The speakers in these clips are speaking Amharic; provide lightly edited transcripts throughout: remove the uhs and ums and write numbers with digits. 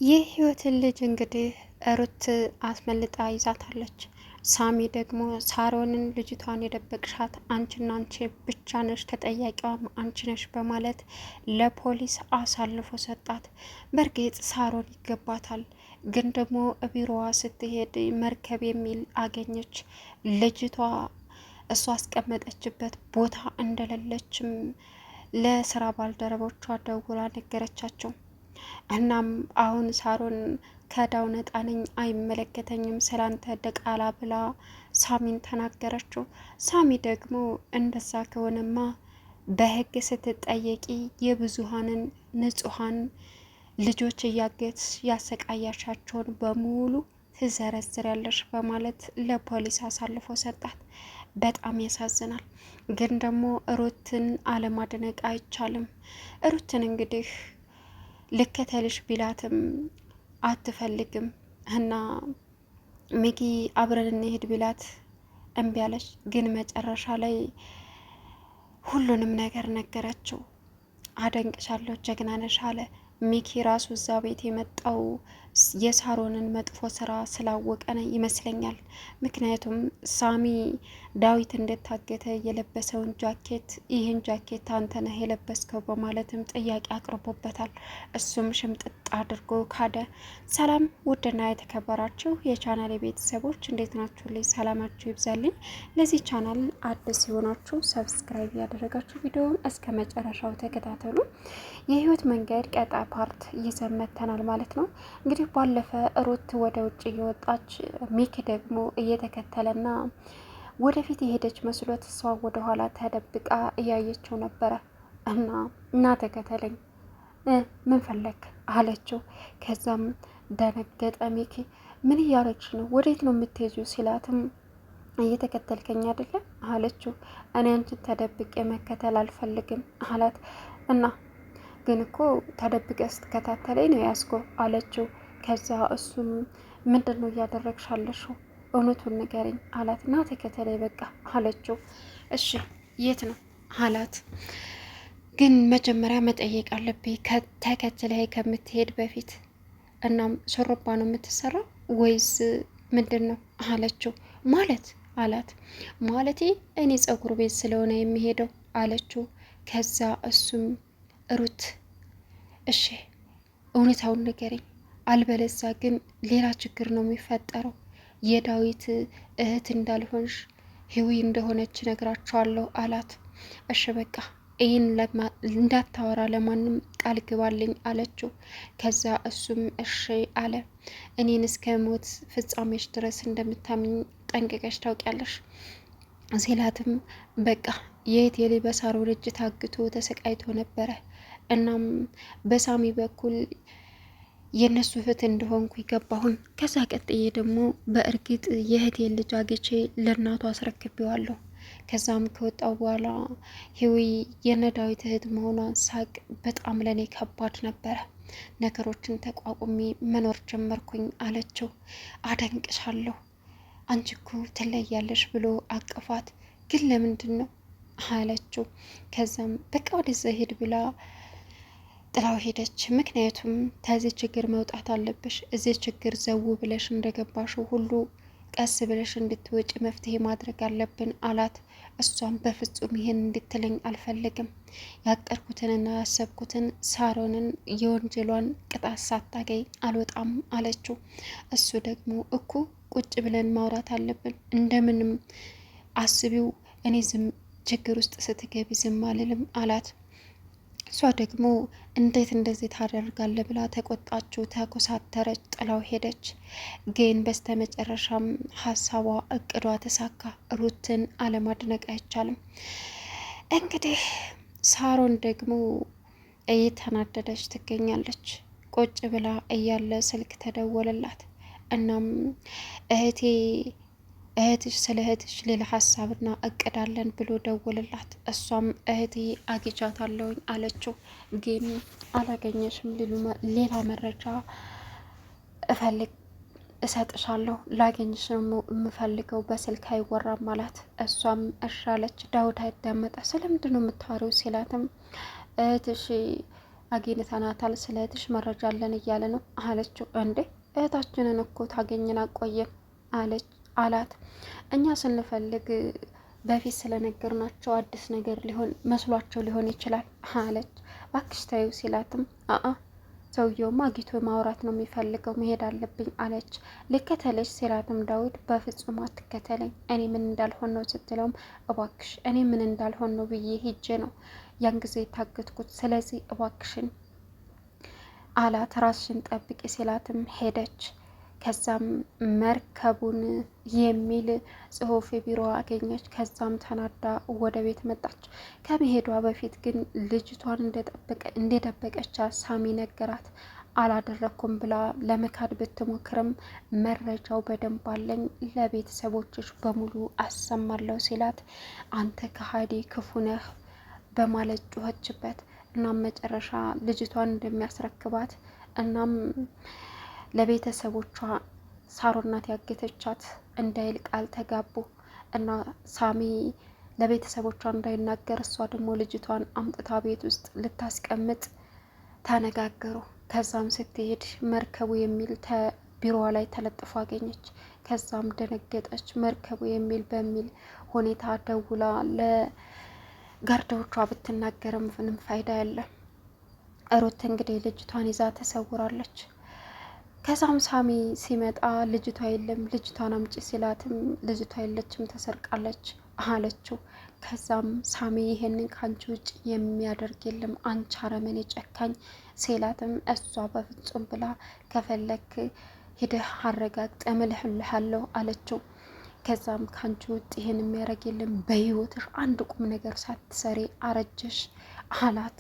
የህይወትን ልጅ እንግዲህ ሩት አስመልጣ ይዛታለች። ሳሚ ደግሞ ሳሮንን ልጅቷን የደበቅሻት አንቺና አንቺ ብቻ ነሽ፣ ተጠያቂዋም አንቺ ነሽ በማለት ለፖሊስ አሳልፎ ሰጣት። በእርግጥ ሳሮን ይገባታል፣ ግን ደግሞ ቢሮዋ ስትሄድ መርከብ የሚል አገኘች። ልጅቷ እሷ አስቀመጠችበት ቦታ እንደሌለችም ለስራ ባልደረቦቿ ደውላ ነገረቻቸው። እናም አሁን ሳሮን ከዳው ነጣ ነኝ አይመለከተኝም ስላንተ ደቃላ ብላ ሳሚን ተናገረችው። ሳሚ ደግሞ እንደዛ ከሆነማ በህግ ስትጠየቂ የብዙሃንን ንጹሃን ልጆች እያገትሽ ያሰቃያሻቸውን በሙሉ ትዘረዝሪያለሽ በማለት ለፖሊስ አሳልፎ ሰጣት። በጣም ያሳዝናል። ግን ደግሞ ሩትን አለማድነቅ አይቻልም። ሩትን እንግዲህ ልከተልሽ ቢላትም አትፈልግም እና ሚኪ አብረን እንሄድ ቢላት እምቢ አለች። ግን መጨረሻ ላይ ሁሉንም ነገር ነገረችው። አደንቅሻለሁ፣ ጀግና ነሽ አለ። ሚኪ ራሱ እዛ ቤት የመጣው የሳሮንን መጥፎ ስራ ስላወቀ ይመስለኛል። ምክንያቱም ሳሚ ዳዊት እንደታገተ የለበሰውን ጃኬት ይህን ጃኬት አንተ ነህ የለበስከው በማለትም ጥያቄ አቅርቦበታል። እሱም ሽምጥጥ አድርጎ ካደ። ሰላም ውድና የተከበራችሁ የቻናል ቤተሰቦች እንዴት ናችሁ? ልይ ሰላማችሁ ይብዛልኝ። ለዚህ ቻናል አዲስ የሆናችሁ ሰብስክራይብ ያደረጋችሁ ቪዲዮውን እስከ መጨረሻው ተከታተሉ። የህይወት መንገድ ቀጣ ፓርት ይዘን መጥተናል ማለት ነው። እንግዲህ ባለፈ ሩት ወደ ውጭ እየወጣች ሚኪ ደግሞ እየተከተለና ወደፊት የሄደች መስሎት እሷ ወደ ኋላ ተደብቃ እያየችው ነበረ። እና ተከተለኝ ምን ፈለግ አለችው። ከዛም ደነገጠ ሚኪ። ምን እያረግሽ ነው? ወዴት ነው የምትሄጂው? ሲላትም እየተከተልከኝ አይደለም አለችው። እኔ አንቺን ተደብቄ መከተል አልፈልግም አላት። እና ግን እኮ ተደብቀ ስትከታተለኝ ነው ያስኮ አለችው። ከዛ እሱም ምንድን ነው እያደረግሻለሽው? እውነቱን ንገረኝ አላት። ና ተከተለኝ በቃ አለችው። እሺ የት ነው አላት። ግን መጀመሪያ መጠየቅ አለብኝ ተከትለህ ከምትሄድ በፊት። እናም ሹሩባ ነው የምትሰራው ወይስ ምንድን ነው አለችው። ማለት አላት። ማለቴ እኔ ፀጉር ቤት ስለሆነ የሚሄደው አለችው። ከዛ እሱም ሩት እሺ እውነታውን ንገረኝ፣ አልበለዛ ግን ሌላ ችግር ነው የሚፈጠረው። የዳዊት እህት እንዳልሆንሽ ህዊ እንደሆነች ነግራቸዋለሁ አላት። እሺ በቃ ይህን እንዳታወራ ለማንም ቃል ግባልኝ አለችው። ከዛ እሱም እሺ አለ። እኔን እስከ ሞት ፍጻሜሽ ድረስ እንደምታምኝ ጠንቅቀሽ ታውቂያለሽ ሲላትም በቃ የት የሌ በሳሮን እጅ ታግቶ ተሰቃይቶ ነበረ። እናም በሳሚ በኩል የነሱ እህት እንደሆንኩ ይገባሁን። ከዛ ቀጥዬ ደግሞ በእርግጥ የእህቴን ልጅ አግቼ ለእናቱ አስረክቤዋለሁ። ከዛም ከወጣው በኋላ ህዊ የነዳዊት እህት መሆኗን ሳቅ በጣም ለኔ ከባድ ነበረ። ነገሮችን ተቋቁሜ መኖር ጀመርኩኝ አለችው። አደንቅሻለሁ፣ አንቺ እኮ ትለያለሽ ብሎ አቅፋት። ግን ለምንድን ነው አለችው። ከዛም በቃ ወደዛ ሄድ ብላ ጥላው ሄደች። ምክንያቱም ከዚህ ችግር መውጣት አለብሽ፣ እዚህ ችግር ዘው ብለሽ እንደገባሽው ሁሉ ቀስ ብለሽ እንድትወጪ መፍትሄ ማድረግ አለብን አላት። እሷም በፍጹም ይሄን እንድትለኝ አልፈልግም፣ ያቀድኩትንና ያሰብኩትን ሳሮንን የወንጀሏን ቅጣት ሳታገኝ አልወጣም አለችው። እሱ ደግሞ እኮ ቁጭ ብለን ማውራት አለብን፣ እንደምንም አስቢው፣ እኔ ዝም ችግር ውስጥ ስትገቢ ዝም አልልም አላት። እሷ ደግሞ እንዴት እንደዚህ ታደርጋለ ብላ ተቆጣችው፣ ተኮሳተረች፣ ጥላው ሄደች። ግን በስተመጨረሻም ሀሳቧ እቅዷ ተሳካ። ሩትን አለማድነቅ አይቻልም። እንግዲህ ሳሮን ደግሞ እየተናደደች ትገኛለች። ቁጭ ብላ እያለ ስልክ ተደወለላት። እናም እህትሽ ስለ እህትሽ ሌላ ሀሳብና እቅዳለን ብሎ ደወልላት። እሷም እህቴ አግኝቻታለሁኝ አለችው። ግን አላገኘሽም፣ ሌላ መረጃ እሰጥሻለሁ፣ ላገኝሽ ነው የምፈልገው፣ በስልክ አይወራም አላት። እሷም እሺ አለች። ዳውድ አዳመጠ። ስለምንድን ነው የምታወሪው ሲላትም እህትሽ አግኝተናታል፣ ስለ እህትሽ መረጃ አለን እያለ ነው አለችው። እንዴ እህታችንን እኮ ታገኝን አቆየን አላት። እኛ ስንፈልግ በፊት ስለነገርናቸው አዲስ ነገር ሊሆን መስሏቸው ሊሆን ይችላል አለች። እባክሽ ተይው ሲላትም ሰውየውም አግኝቶ ማውራት ነው የሚፈልገው፣ መሄድ አለብኝ አለች። ልከተለች ሲላትም ዳዊት በፍጹም አትከተለኝ፣ እኔ ምን እንዳልሆን ነው ስትለውም እባክሽ እኔ ምን እንዳልሆን ነው ብዬ ሂጄ ነው ያን ጊዜ የታገትኩት፣ ስለዚህ እባክሽን አላት። ራስሽን ጠብቂ ሲላትም ሄደች። ከዛም መርከቡን የሚል ጽሑፍ ቢሮ አገኘች። ከዛም ተናዳ ወደ ቤት መጣች። ከመሄዷ በፊት ግን ልጅቷን እንደደበቀቻ ሳሚ ነገራት። አላደረኩም ብላ ለመካድ ብትሞክርም መረጃው በደንብ አለኝ፣ ለቤተሰቦችሽ በሙሉ አሰማለሁ ሲላት አንተ ከሃዲ ክፉ ነህ በማለት ጮኸችበት። እናም መጨረሻ ልጅቷን እንደሚያስረክባት እናም ለቤተሰቦቿ ሳሮን ናት ያገተቻት እንዳይል ቃል ተጋቡ እና ሳሚ ለቤተሰቦቿ እንዳይናገር እሷ ደግሞ ልጅቷን አምጥታ ቤት ውስጥ ልታስቀምጥ ተነጋገሩ። ከዛም ስትሄድ መርከቡ የሚል ቢሮዋ ላይ ተለጥፎ አገኘች። ከዛም ደነገጠች። መርከቡ የሚል በሚል ሁኔታ ደውላ ለጋርዶቿ ብትናገርም ምንም ፋይዳ የለም። ሩት እንግዲህ ልጅቷን ይዛ ተሰውራለች። ከዛም ሳሚ ሲመጣ ልጅቷ የለም፣ ልጅቷን አምጪ ሲላትም ልጅቷ የለችም ተሰርቃለች አለችው። ከዛም ሳሚ ይሄንን ከአንቺ ውጭ የሚያደርግ የለም አንቺ አረመኔ ጨካኝ ሲላትም እሷ በፍጹም ብላ ከፈለክ ሂደህ አረጋግጥ እምልህልሃለሁ አለችው። ከዛም ከአንቺ ውጭ ይሄን የሚያደርግ የለም፣ በህይወትሽ አንድ ቁም ነገር ሳትሰሪ አረጀሽ አላት።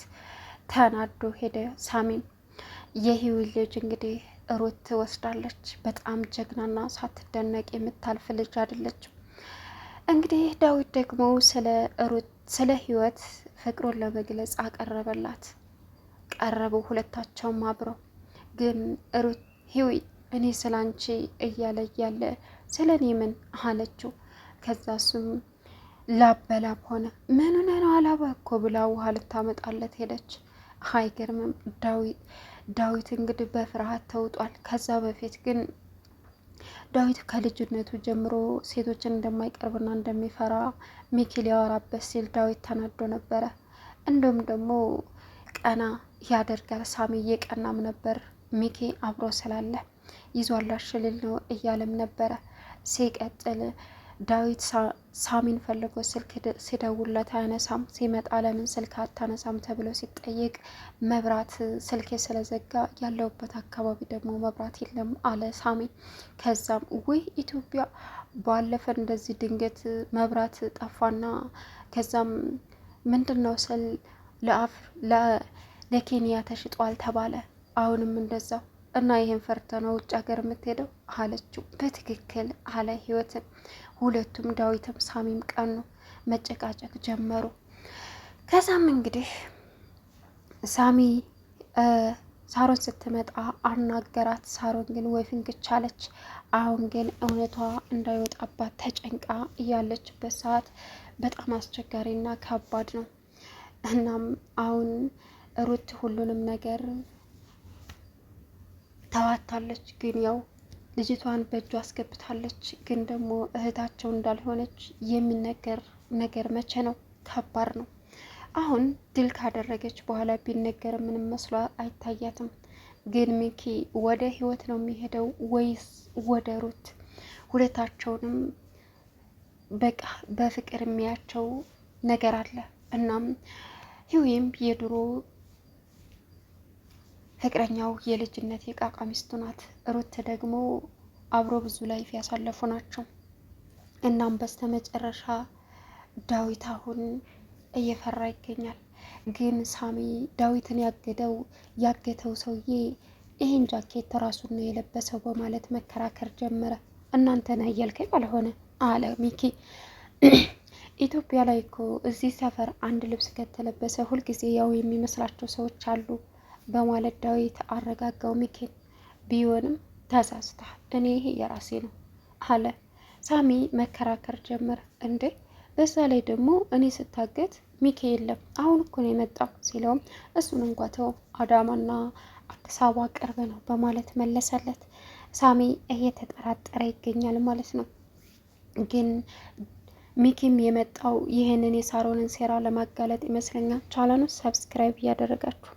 ተናዶ ሄደ። ሳሚም የህይወት ልጅ እንግዲህ ሩት ትወስዳለች። በጣም ጀግናና ሳትደነቅ የምታልፍ ልጅ አይደለችም። እንግዲህ ዳዊት ደግሞ ስለ ህይወት ፍቅሩን ለመግለጽ አቀረበላት። ቀረቡ ሁለታቸውም አብረው። ግን ሩት ህይወት እኔ ስላንቺ እያለ ስለ እኔ ምን አለችው። ከዛ እሱም ላብ በላብ ሆነ። ምን ሆነ ነው አላባ እኮ ብላ ውሃ ልታመጣለት ሄደች። አይገርምም ዳዊት እንግዲህ በፍርሃት ተውጧል። ከዛ በፊት ግን ዳዊት ከልጅነቱ ጀምሮ ሴቶችን እንደማይቀርብና እንደሚፈራ ሚኪ ሊያወራበት ሲል ዳዊት ተናዶ ነበረ። እንዲሁም ደግሞ ቀና ያደርጋል። ሳሚ እየቀናም ነበር። ሚኪ አብሮ ስላለ ይዟላሽልል ነው እያለም ነበረ። ሲቀጥል ዳዊት ሳሚን ፈልጎ ስልክ ሲደውለት አያነሳም። ሲመጣ ለምን ስልክ አታነሳም ተብሎ ሲጠይቅ መብራት ስልኬ ስለዘጋ ያለውበት አካባቢ ደግሞ መብራት የለም አለ ሳሚ። ከዛም ውይ ኢትዮጵያ ባለፈ እንደዚህ ድንገት መብራት ጠፋና ከዛም ምንድነው ስል ለኬንያ ተሽጧል ተባለ። አሁንም እንደዛው እና ይህን ፈርተ ነው ውጭ ሀገር የምትሄደው አለችው። በትክክል አለ ህይወትን። ሁለቱም ዳዊትም ሳሚም ቀኑ፣ መጨቃጨቅ ጀመሩ። ከዛም እንግዲህ ሳሚ ሳሮን ስትመጣ አናገራት። ሳሮን ግን ወይ ፍንክች አለች። አሁን ግን እውነቷ እንዳይወጣባት ተጨንቃ እያለችበት ሰዓት በጣም አስቸጋሪና ከባድ ነው። እናም አሁን ሩት ሁሉንም ነገር ተዋታለች። ግን ያው ልጅቷን በእጇ አስገብታለች። ግን ደግሞ እህታቸው እንዳልሆነች የሚነገር ነገር መቼ ነው? ከባድ ነው። አሁን ድል ካደረገች በኋላ ቢነገር ምንም መስሏ አይታያትም። ግን ሚኪ ወደ ህይወት ነው የሚሄደው ወይስ ወደ ሩት? ሁለታቸውንም በቃ በፍቅር የሚያቸው ነገር አለ። እናም ህይወም የድሮ ፍቅረኛው የልጅነት የቃቃ ሚስቱ ናት። ሩት ደግሞ አብሮ ብዙ ላይፍ ያሳለፉ ናቸው። እናም በስተመጨረሻ ዳዊት አሁን እየፈራ ይገኛል። ግን ሳሚ ዳዊትን ያገተው ሰውዬ ይህን ጃኬት ራሱን ነው የለበሰው በማለት መከራከር ጀመረ። እናንተን አያልከኝ ባልሆነ አለ ሚኪ። ኢትዮጵያ ላይ እኮ እዚህ ሰፈር አንድ ልብስ ከተለበሰ ሁልጊዜ ያው የሚመስላቸው ሰዎች አሉ በማለት ዳዊት አረጋጋው ሚኪን። ቢሆንም ተሳስተሃል፣ እኔ ይሄ የራሴ ነው አለ። ሳሚ መከራከር ጀመረ። እንዴ በዛ ላይ ደግሞ እኔ ስታገት ሚኪ የለም አሁን እኮ ነው የመጣው ሲለውም እሱን እንኳ ተው አዳማና አዲስ አበባ ቅርብ ነው በማለት መለሰለት። ሳሚ እየተጠራጠረ ይገኛል ማለት ነው። ግን ሚኪም የመጣው ይህንን የሳሮንን ሴራ ለማጋለጥ ይመስለኛል። ቻናሉን ሰብስክራይብ እያደረጋችሁ